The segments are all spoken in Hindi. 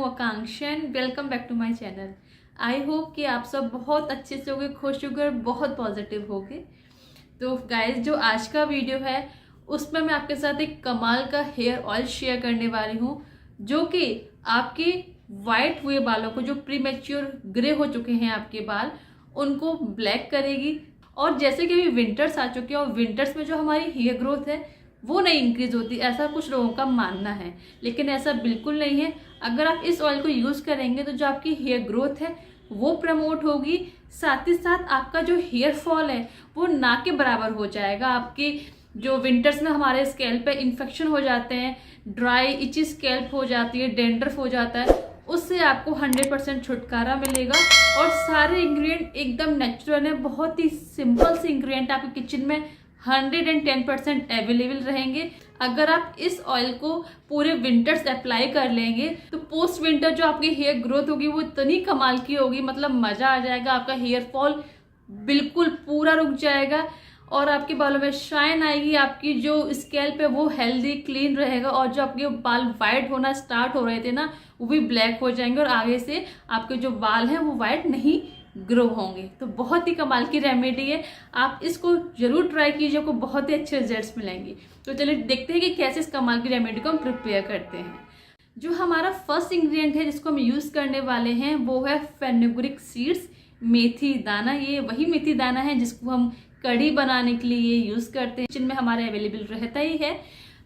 Akanksha and welcome back to my channel. I hope कि आप सब बहुत अच्छे से होंगे, खुश होंगे और बहुत पॉजिटिव होंगे। तो गाइज, जो आज का वीडियो है उसमें मैं आपके साथ एक कमाल का हेयर ऑयल शेयर करने वाली हूँ, जो कि आपके वाइट हुए बालों को, जो प्रीमेच्योर ग्रे हो चुके हैं आपके बाल, उनको ब्लैक करेगी। और जैसे कि अभी विंटर्स आ चुके हैं और विंटर्स में जो हमारी हेयर ग्रोथ है वो नहीं इंक्रीज होती, ऐसा कुछ लोगों का मानना है, लेकिन ऐसा बिल्कुल नहीं है। अगर आप इस ऑयल को यूज करेंगे तो जो आपकी हेयर ग्रोथ है वो प्रमोट होगी, साथ ही साथ आपका जो हेयर फॉल है वो ना के बराबर हो जाएगा। आपके जो विंटर्स में हमारे स्कैल्प पे इन्फेक्शन हो जाते हैं, ड्राई इची स्कैल्प हो जाती है, डेंड्रफ हो जाता है, उससे आपको 100% छुटकारा मिलेगा। और सारे इंग्रेडिएंट एकदम नेचुरल है, बहुत ही सिंपल से इंग्रेडिएंट आपके किचन में 110% अवेलेबल रहेंगे। अगर आप इस ऑयल को पूरे विंटर्स अप्लाई कर लेंगे तो पोस्ट विंटर जो आपकी हेयर ग्रोथ होगी वो इतनी कमाल की होगी, मतलब मजा आ जाएगा। आपका हेयर फॉल बिल्कुल पूरा रुक जाएगा और आपके बालों में शाइन आएगी, आपकी जो स्कैल्प है वो हेल्दी क्लीन रहेगा, और जो आपके बाल वाइट होना स्टार्ट हो रहे थे ना वो भी ब्लैक हो जाएंगे, और आगे से आपके जो बाल हैं वो वाइट नहीं ग्रो होंगे। तो बहुत ही कमाल की रेमेडी है, आप इसको जरूर ट्राई कीजिए, आपको बहुत ही अच्छे रिजल्ट्स मिलेंगे। तो चलिए देखते हैं कि कैसे इस कमाल की रेमेडी को हम प्रिपेयर करते हैं। जो हमारा फर्स्ट इंग्रेडिएंट है जिसको हम यूज करने वाले हैं वो है फेनुग्रीक सीड्स, मेथी दाना। ये वही मेथी दाना है जिसको हम कढ़ी बनाने के लिए यूज करते हैं, जिनमें हमारे अवेलेबल रहता ही है।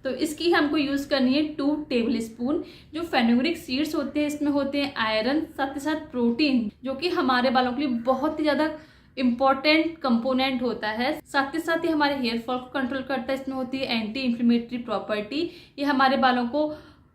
तो इसकी हमको यूज करनी है 2 टेबल स्पून। जो फेनुग्रीक सीड्स होते हैं इसमें होते हैं आयरन, साथ ही साथ प्रोटीन, जो कि हमारे बालों के लिए बहुत ही ज्यादा इंपॉर्टेंट कंपोनेंट होता है। साथ ही हमारे हेयर फॉल को कंट्रोल करता है। इसमें होती है एंटी इन्फ्लेमेटरी प्रॉपर्टी, ये हमारे बालों को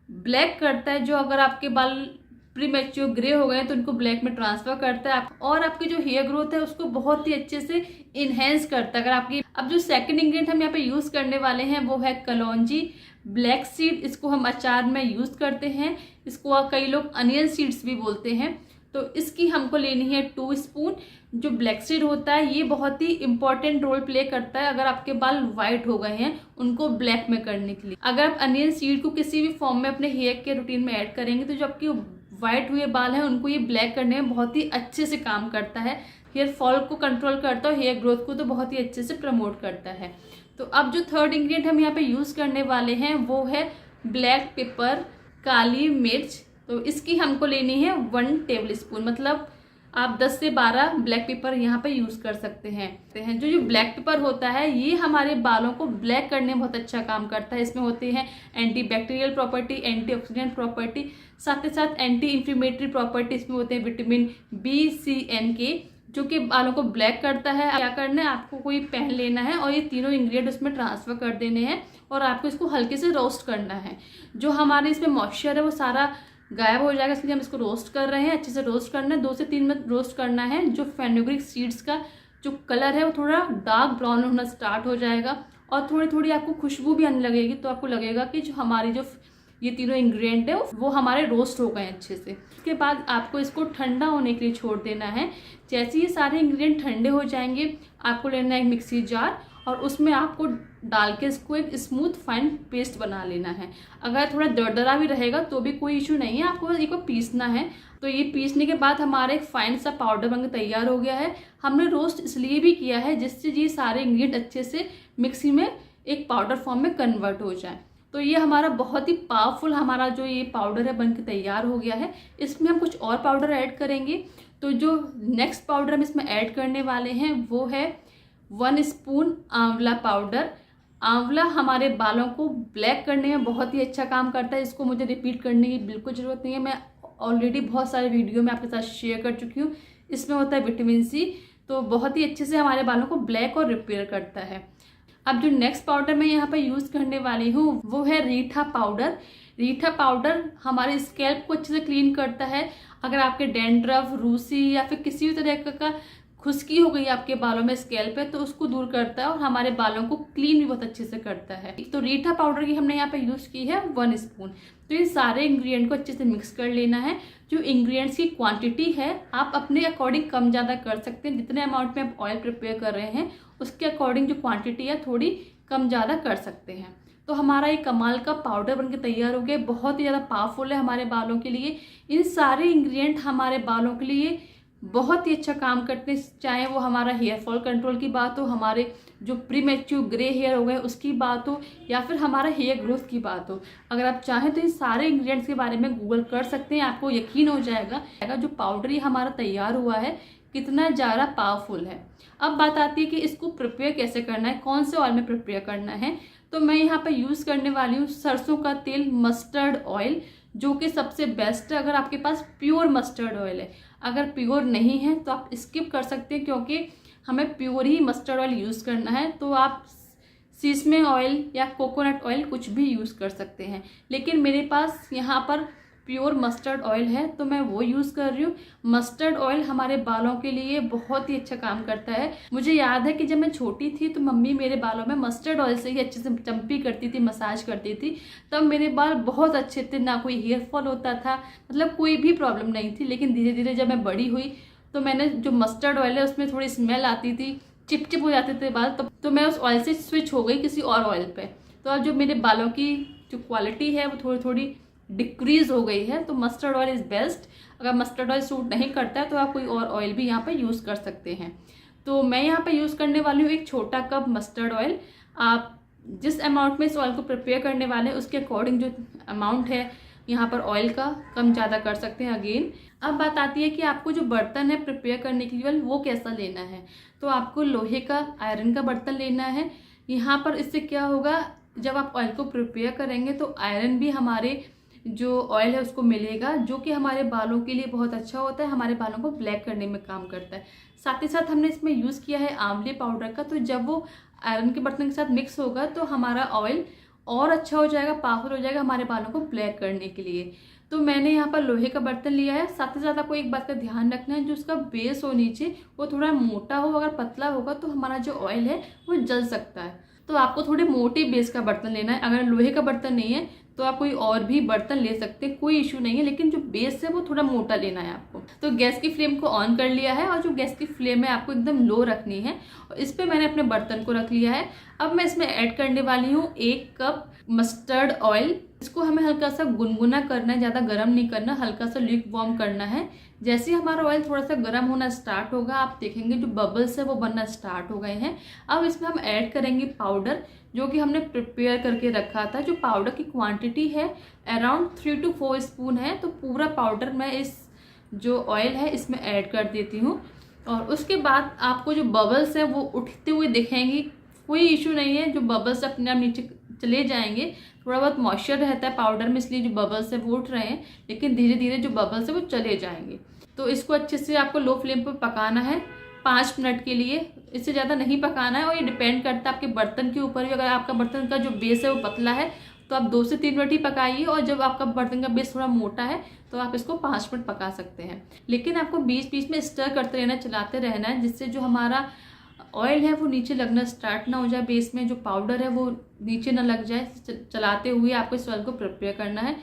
ब्लैक करता है। जो अगर आपके बाल प्रीमेच्योर ग्रे हो गए तो उनको ब्लैक में ट्रांसफर करता है, और आपकी जो हेयर ग्रोथ है उसको बहुत ही अच्छे से इनहेंस करता है। अगर आपकी अब जो सेकंड इंग्रेडिएंट हम यहाँ पे यूज करने वाले हैं वो है कलौंजी ब्लैक सीड। इसको हम अचार में यूज करते हैं, इसको कई लोग अनियन सीड्स भी बोलते हैं। तो इसकी हमको लेनी है 2 स्पून। जो ब्लैक सीड होता है ये बहुत ही इंपॉर्टेंट रोल प्ले करता है अगर आपके बाल व्हाइट हो गए हैं उनको ब्लैक में करने के लिए। अगर आप अनियन सीड को किसी भी फॉर्म में अपने हेयर के रूटीन में ऐड करेंगे तो जो आपके व्हाइट हुए बाल हैं उनको ये ब्लैक करने में बहुत ही अच्छे से काम करता है। हेयर फॉल को कंट्रोल करता है, हेयर ग्रोथ को तो बहुत ही अच्छे से प्रमोट करता है। तो अब जो थर्ड इंग्रेडिएंट हम यहाँ पे यूज करने वाले हैं वो है ब्लैक पेपर, काली मिर्च। तो इसकी हमको लेनी है 1 टेबल स्पून, मतलब आप 10 से 12 ब्लैक पेपर यहाँ पे यूज कर सकते हैं। जो ब्लैक पेपर होता है ये हमारे बालों को ब्लैक करने में बहुत अच्छा काम करता है। इसमें होते हैं anti bacterial property, antioxidant property, साथ ही साथ एंटी इन्फ्लेमेटरी प्रॉपर्टी। इसमें होते हैं विटामिन बी, सी, एन, के, जो कि बालों को ब्लैक करता है। क्या करना है, आपको कोई पैन लेना है और ये तीनों इंग्रेडिएंट उसमें ट्रांसफर कर देने हैं, और आपको इसको हल्के से रोस्ट करना है। जो हमारे इसमें मॉइस्चर है वो सारा गायब हो जाएगा, इसलिए हम इसको रोस्ट कर रहे हैं। अच्छे से रोस्ट करना है, 2 से 3 मिनट रोस्ट करना है। जो फेनुग्रीक सीड्स का जो कलर है वो थोड़ा डार्क ब्राउन होना स्टार्ट हो जाएगा और थोड़ी थोड़ी आपको खुशबू भी आने लगेगी, तो आपको लगेगा कि जो हमारी जो ये तीनों इंग्रेडिएंट है वो हमारे रोस्ट हो गए अच्छे से। इसके बाद आपको इसको ठंडा होने के लिए छोड़ देना है। जैसे ये सारे इंग्रेडिएंट ठंडे हो जाएंगे आपको लेना है एक मिक्सी जार, और उसमें आपको डाल के इसको एक स्मूथ फाइन पेस्ट बना लेना है। अगर थोड़ा दरदरा भी रहेगा तो भी कोई इशू नहीं है, आपको बस इसको पीसना है। तो ये पीसने के बाद हमारा एक फाइन सा पाउडर बनकर तैयार हो गया है। हमने रोस्ट इसलिए भी किया है जिससे ये सारे इंग्रेडिएंट अच्छे से मिक्सी में एक पाउडर फॉर्म में कन्वर्ट हो जाए। तो ये हमारा बहुत ही पावरफुल हमारा जो ये पाउडर है बनके तैयार हो गया है। इसमें हम कुछ और पाउडर ऐड करेंगे। तो जो नेक्स्ट पाउडर हम इसमें ऐड करने वाले हैं वो है 1 स्पून आंवला पाउडर। आंवला हमारे बालों को ब्लैक करने में बहुत ही अच्छा काम करता है, इसको मुझे रिपीट करने की बिल्कुल ज़रूरत नहीं है, मैं ऑलरेडी बहुत सारे वीडियो में आपके साथ शेयर कर चुकी हूँ। इसमें होता है विटामिन सी, तो बहुत ही अच्छे से हमारे बालों को ब्लैक और रिपेयर करता है। अब जो नेक्स्ट पाउडर मैं यहाँ पर यूज़ करने वाली हूँ वो है रीठा पाउडर। रीठा पाउडर हमारे स्कैल्प को अच्छे से क्लीन करता है। अगर आपके डेंड्रफ, रूसी या फिर किसी भी तरह का खुश्की हो गई आपके बालों में स्कैल्प पे तो उसको दूर करता है और हमारे बालों को क्लीन भी बहुत अच्छे से करता है। तो रीठा पाउडर की हमने यहाँ पे यूज की है 1 स्पून। तो ये सारे इंग्रेडिएंट को अच्छे से मिक्स कर लेना है। जो इंग्रेडिएंट्स की क्वांटिटी है आप अपने अकॉर्डिंग कम ज़्यादा कर सकते हैं, जितने अमाउंट में आप ऑयल प्रिपेयर कर रहे हैं उसके अकॉर्डिंग जो क्वांटिटी है थोड़ी कम ज़्यादा कर सकते हैं। तो हमारा ये कमाल का पाउडर बनके तैयार हो गया। बहुत ही ज़्यादा पावरफुल है हमारे बालों के लिए। इन सारे इंग्रेडिएंट हमारे बालों के लिए बहुत ही अच्छा काम करते हैं, चाहे वो हमारा हेयर फॉल कंट्रोल की बात हो, हमारे जो प्रीमेच्योर ग्रे हेयर हो गए उसकी बात हो, या फिर हमारा हेयर ग्रोथ की बात हो। अगर आप चाहें तो इन सारे इंग्रेडिएंट्स के बारे में गूगल कर सकते हैं, आपको यकीन हो जाएगा जो पाउडर ये हमारा तैयार हुआ है कितना ज़्यादा पावरफुल है। अब बात आती है कि इसको प्रिपेयर कैसे करना है, कौन से ऑयल में प्रिपेयर करना है। तो मैं यहाँ पर यूज़ करने वाली हूँ सरसों का तेल, मस्टर्ड ऑयल, जो कि सबसे बेस्ट है अगर आपके पास प्योर मस्टर्ड ऑयल है। अगर प्योर नहीं है तो आप स्किप कर सकते हैं, क्योंकि हमें प्योर ही मस्टर्ड ऑयल यूज़ करना है। तो आप सीसमे ऑयल या कोकोनट ऑयल कुछ भी यूज़ कर सकते हैं, लेकिन मेरे पास यहाँ पर प्योर मस्टर्ड ऑयल है तो मैं वो यूज़ कर रही हूँ। मस्टर्ड ऑयल हमारे बालों के लिए बहुत ही अच्छा काम करता है। मुझे याद है कि जब मैं छोटी थी तो मम्मी मेरे बालों में मस्टर्ड ऑयल से ही अच्छे से चम्पी करती थी, मसाज करती थी, तब मेरे बाल बहुत अच्छे थे, ना कोई हेयर फॉल होता था, मतलब कोई भी प्रॉब्लम नहीं थी। लेकिन धीरे धीरे जब मैं बड़ी हुई तो मैंने जो मस्टर्ड ऑयल है उसमें थोड़ी स्मेल आती थी, चिपचिप हो जाते थे बाल, तो मैं उस ऑयल से स्विच हो गई किसी और ऑयल पे। तो अब जो मेरे बालों की जो क्वालिटी है वो थोड़ी थोड़ी डिक्रीज हो गई है। तो मस्टर्ड ऑयल इज़ बेस्ट। अगर मस्टर्ड ऑयल सूट नहीं करता है तो आप कोई और ऑयल भी यहाँ पे यूज़ कर सकते हैं। तो मैं यहाँ पे यूज़ करने वाली हूँ एक छोटा कप मस्टर्ड ऑयल। आप जिस अमाउंट में इस ऑयल को प्रिपेयर करने वाले हैं उसके अकॉर्डिंग जो अमाउंट है यहाँ पर ऑयल का कम ज़्यादा कर सकते हैं अगेन। अब बात आती है कि आपको जो बर्तन है प्रिपेयर करने के लिए वो कैसा लेना है। तो आपको लोहे का, आयरन का बर्तन लेना है। यहाँ पर इससे क्या होगा, जब आप ऑयल को प्रिपेयर करेंगे तो आयरन भी हमारे जो ऑयल है उसको मिलेगा, जो कि हमारे बालों के लिए बहुत अच्छा होता है, हमारे बालों को ब्लैक करने में काम करता है। साथ ही साथ हमने इसमें यूज़ किया है आंवले पाउडर का, तो जब वो आयरन के बर्तन के साथ मिक्स होगा तो हमारा ऑयल और अच्छा हो जाएगा, पावरफुल हो जाएगा हमारे बालों को ब्लैक करने के लिए। तो मैंने यहाँ पर लोहे का बर्तन लिया है। साथ ही साथ आपको एक बात का ध्यान रखना है, जो उसका बेस हो नीचे वो थोड़ा मोटा हो, अगर पतला होगा तो हमारा जो ऑयल है वो जल सकता है। तो आपको थोड़े मोटे बेस का बर्तन लेना है। अगर लोहे का बर्तन नहीं है तो आप कोई और भी बर्तन ले सकते हैं, कोई इशू नहीं है, लेकिन जो बेस है वो थोड़ा मोटा लेना है आपको। तो गैस की फ्लेम को ऑन कर लिया है और जो गैस की फ्लेम है आपको एकदम लो रखनी है, और इस पर मैंने अपने बर्तन को रख लिया है। अब मैं इसमें ऐड करने वाली हूँ 1 कप मस्टर्ड ऑयल। इसको हमें हल्का सा गुनगुना करना है, ज़्यादा गर्म नहीं करना, हल्का सा ल्यूक वार्म करना है। जैसे ही हमारा ऑयल थोड़ा सा गर्म होना स्टार्ट होगा आप देखेंगे जो बबल्स है वो बनना स्टार्ट हो गए हैं। अब इसमें हम ऐड करेंगे पाउडर, जो कि हमने प्रिपेयर करके रखा था। जो पाउडर की क्वांटिटी है अराउंड 3 to 4 स्पून है। तो पूरा पाउडर मैं इस जो ऑयल है इसमें ऐड कर देती हूँ। और उसके बाद आपको जो बबल्स है वो उठते हुए दिखेंगी, कोई इशू नहीं है, जो बबल्स अपने आप नीचे चले जाएंगे। थोड़ा बहुत मॉइस्चर रहता है पाउडर में, इसलिए जो बबल्स है वो उठ रहे हैं, लेकिन धीरे धीरे जो बबल्स है वो चले जाएंगे। तो इसको अच्छे से आपको लो फ्लेम पर पकाना है 5 मिनट के लिए, इससे ज़्यादा नहीं पकाना है। और ये डिपेंड करता है आपके बर्तन के ऊपर भी। अगर आपका बर्तन का जो बेस है वो पतला है तो आप 2 से 3 मिनट ही पकाइए, और जब आपका बर्तन का बेस थोड़ा मोटा है तो आप इसको 5 मिनट पका सकते हैं। लेकिन आपको बीच बीच में स्टर करते रहना, चलाते रहना है, जिससे जो हमारा ऑयल है वो नीचे लगना स्टार्ट ना हो जाए, बेस में जो पाउडर है वो नीचे ना लग जाए। चलाते हुए आपको इस ऑयल को प्रिपेयर करना है।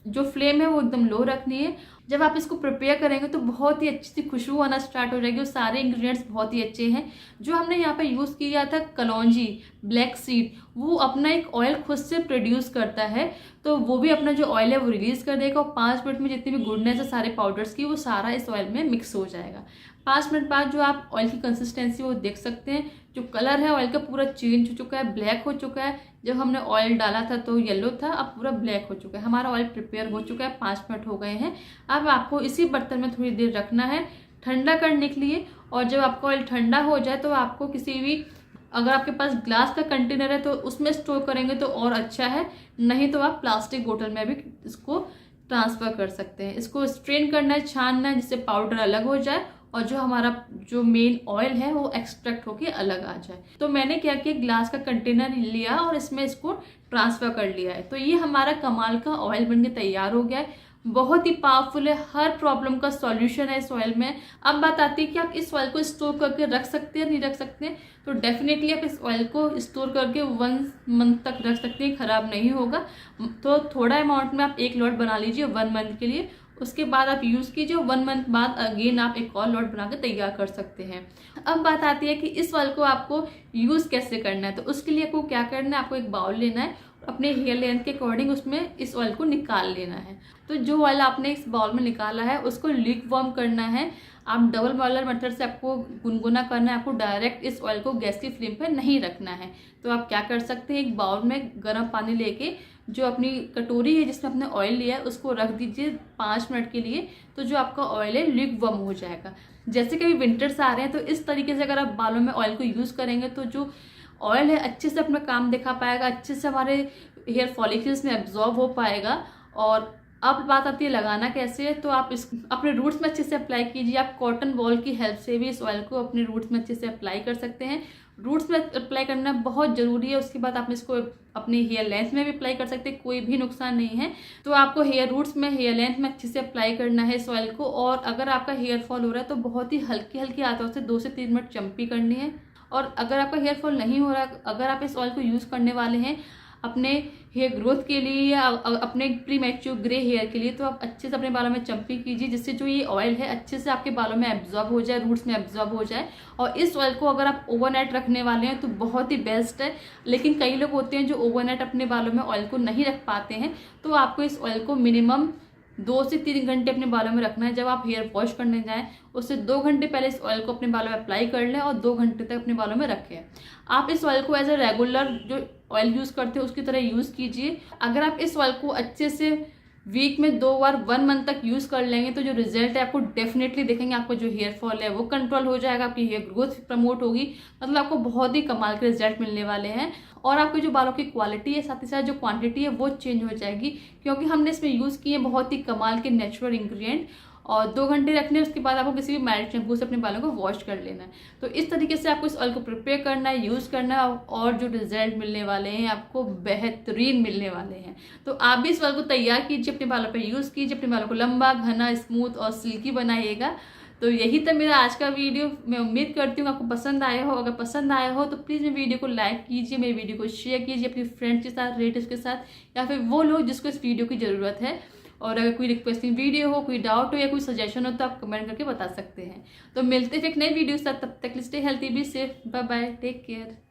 जो फ्लेम है वो एकदम लो रखनी है। जब आप इसको प्रिपेयर करेंगे तो बहुत ही अच्छी सी खुशबू आना स्टार्ट हो जाएगी, और सारे इंग्रेडिएंट्स बहुत ही अच्छे हैं। जो हमने यहाँ पे यूज़ किया था कलौंजी, ब्लैक सीड, वो अपना एक ऑयल खुद से प्रोड्यूस करता है, तो वो भी अपना जो ऑयल है वो रिलीज़ कर देगा, और 5 मिनट में जितनी भी गुडनेस है सारे पाउडर्स की वो सारा इस ऑयल में मिक्स हो जाएगा। 5 मिनट बाद जो आप ऑयल की कंसिस्टेंसी वो देख सकते हैं, जो कलर है ऑयल का पूरा चेंज हो चुका है, ब्लैक हो चुका है। जब हमने ऑयल डाला था तो येलो था, अब पूरा ब्लैक हो चुका है। हमारा ऑयल प्रिपेयर हो चुका है, 5 मिनट हो गए हैं। अब आपको इसी बर्तन में थोड़ी देर रखना है ठंडा करने के लिए, और जब आपका ऑयल ठंडा हो जाए तो आपको किसी भी, अगर आपके पास ग्लास का कंटेनर है तो उसमें स्टोर करेंगे तो और अच्छा है, नहीं तो आप प्लास्टिक बोतल में भी इसको ट्रांसफ़र कर सकते हैं। इसको स्ट्रेन करना है, छानना है, जिससे पाउडर अलग हो जाए और जो हमारा जो मेन ऑयल है वो एक्सट्रैक्ट होके अलग आ जाए। तो मैंने क्या किया, ग्लास का कंटेनर लिया और इसमें इसको ट्रांसफ़र कर लिया है। तो ये हमारा कमाल का ऑयल बनके तैयार हो गया है। बहुत ही पावरफुल है, हर प्रॉब्लम का सॉल्यूशन है इस ऑयल में। अब बात आती है कि आप इस ऑयल को स्टोर करके रख सकते हैं नहीं रख सकते हैं। तो डेफिनेटली आप इस ऑयल को स्टोर करके 1 मंथ तक रख सकते हैं, ख़राब नहीं होगा। तो थोड़ा अमाउंट में आप 1 लॉट बना लीजिए 1 मंथ के लिए, उसके बाद आप यूज़ कीजिए। 1 मंथ बाद अगेन आप एक और लॉट बना के तैयार कर सकते हैं। अब बात आती है कि इस ऑयल को आपको यूज़ कैसे करना है। तो उसके लिए आपको क्या करना है, आपको एक बाउल लेना है अपने हेयर लेंथ के अकॉर्डिंग उसमें इस ऑयल को निकाल लेना है। तो जो ऑयल आपने इस बाउल में निकाला है उसको ल्यूक वार्म करना है। आप डबल बॉयलर मेथड से आपको गुनगुना करना है, आपको डायरेक्ट इस ऑयल को गैस की फ्लेम पर नहीं रखना है। तो आप क्या कर सकते हैं, एक बाउल में गर्म पानी लेके जो अपनी कटोरी है जिसमें आपने ऑयल लिया है उसको रख दीजिए 5 मिनट के लिए। तो जो आपका ऑयल है ल्यूक वार्म हो जाएगा। जैसे कि अभी विंटर्स आ रहे हैं तो इस तरीके से अगर आप बालों में ऑयल को यूज़ करेंगे तो जो ऑयल है अच्छे से अपना काम दिखा पाएगा, अच्छे से हमारे हेयर फॉलिकल्स में एब्जॉर्ब हो पाएगा। और अब बात आती है लगाना कैसे है, तो आप इस अपने रूट्स में अच्छे से अप्लाई कीजिए। आप कॉटन बॉल की हेल्प से भी इस ऑयल को अपने रूट्स में अच्छे से अप्लाई कर सकते हैं। रूट्स में अप्लाई करना बहुत ज़रूरी है। उसके बाद आप इसको अपने हेयर लेंथ में भी अप्लाई कर सकते हैं, कोई भी नुकसान नहीं है। तो आपको हेयर रूट्स में, हेयर लेंथ में अच्छे से अप्लाई करना है इस ऑयल को। और अगर आपका हेयर फॉल हो रहा है तो बहुत ही हल्की हल्की हाथों से 2 से 3 मिनट चम्पी करनी है। और अगर आपका हेयर फॉल नहीं हो रहा, अगर आप इस ऑयल को यूज़ करने वाले हैं अपने हेयर ग्रोथ के लिए या अपने प्री मैच्योर ग्रे हेयर के लिए, तो आप अच्छे से अपने बालों में चम्पी कीजिए जिससे जो ये ऑयल है अच्छे से आपके बालों में एब्जॉर्ब हो जाए, रूट्स में एब्जॉर्ब हो जाए। और इस ऑयल को अगर आप ओवरनाइट रखने वाले हैं तो बहुत ही बेस्ट है। लेकिन कई लोग होते हैं जो ओवरनाइट अपने बालों में ऑयल को नहीं रख पाते हैं, तो आपको इस ऑयल को मिनिमम 2 से 3 घंटे अपने बालों में रखना है। जब आप हेयर वॉश करने जाएं उससे 2 घंटे पहले इस ऑयल को अपने बालों में अप्लाई कर लें और 2 घंटे तक अपने बालों में रखें। आप इस ऑयल को एज ए रेगुलर जो ऑयल यूज़ करते हैं उसकी तरह यूज़ कीजिए। अगर आप इस ऑयल को अच्छे से वीक में 2 बार 1 मंथ तक यूज़ कर लेंगे तो जो रिजल्ट है आपको डेफिनेटली देखेंगे। आपको जो हेयर फॉल है वो कंट्रोल हो जाएगा, आपकी हेयर ग्रोथ प्रमोट होगी, मतलब आपको बहुत ही कमाल के रिजल्ट मिलने वाले हैं। और आपके जो बालों की क्वालिटी है साथ ही साथ जो क्वांटिटी है वो चेंज हो जाएगी, क्योंकि हमने इसमें यूज़ किए बहुत ही कमाल के नेचुरल इंग्रेडिएंट। और 2 घंटे रखने, उसके बाद आपको किसी भी मैरिड शैम्पू से अपने बालों को वॉश कर लेना है। तो इस तरीके से आपको इस ऑयल को प्रिपेयर करना है, यूज़ करना है, और जो रिजल्ट मिलने वाले हैं आपको बेहतरीन मिलने वाले हैं। तो आप भी इस ऑयल को तैयार कीजिए, अपने बालों पर यूज़ कीजिए, अपने बालों को लंबा, घना, स्मूथ और सिल्की बनाइएगा। तो यही था मेरा आज का वीडियो। मैं उम्मीद करती हूँ आपको पसंद आया हो। अगर पसंद आया हो तो प्लीज़ मेरे वीडियो को लाइक कीजिए, मेरे वीडियो को शेयर कीजिए अपनी फ्रेंड्स के साथ, रिलेटिव्स के साथ, या फिर वो लोग जिसको इस वीडियो की ज़रूरत है। और अगर कोई रिक्वेस्टिंग वीडियो हो, कोई डाउट हो या कोई सजेशन हो तो आप कमेंट करके बता सकते हैं। तो मिलते हैं फिर एक नई वीडियो के साथ, तब तक stay healthy, be safe, bye bye, take care.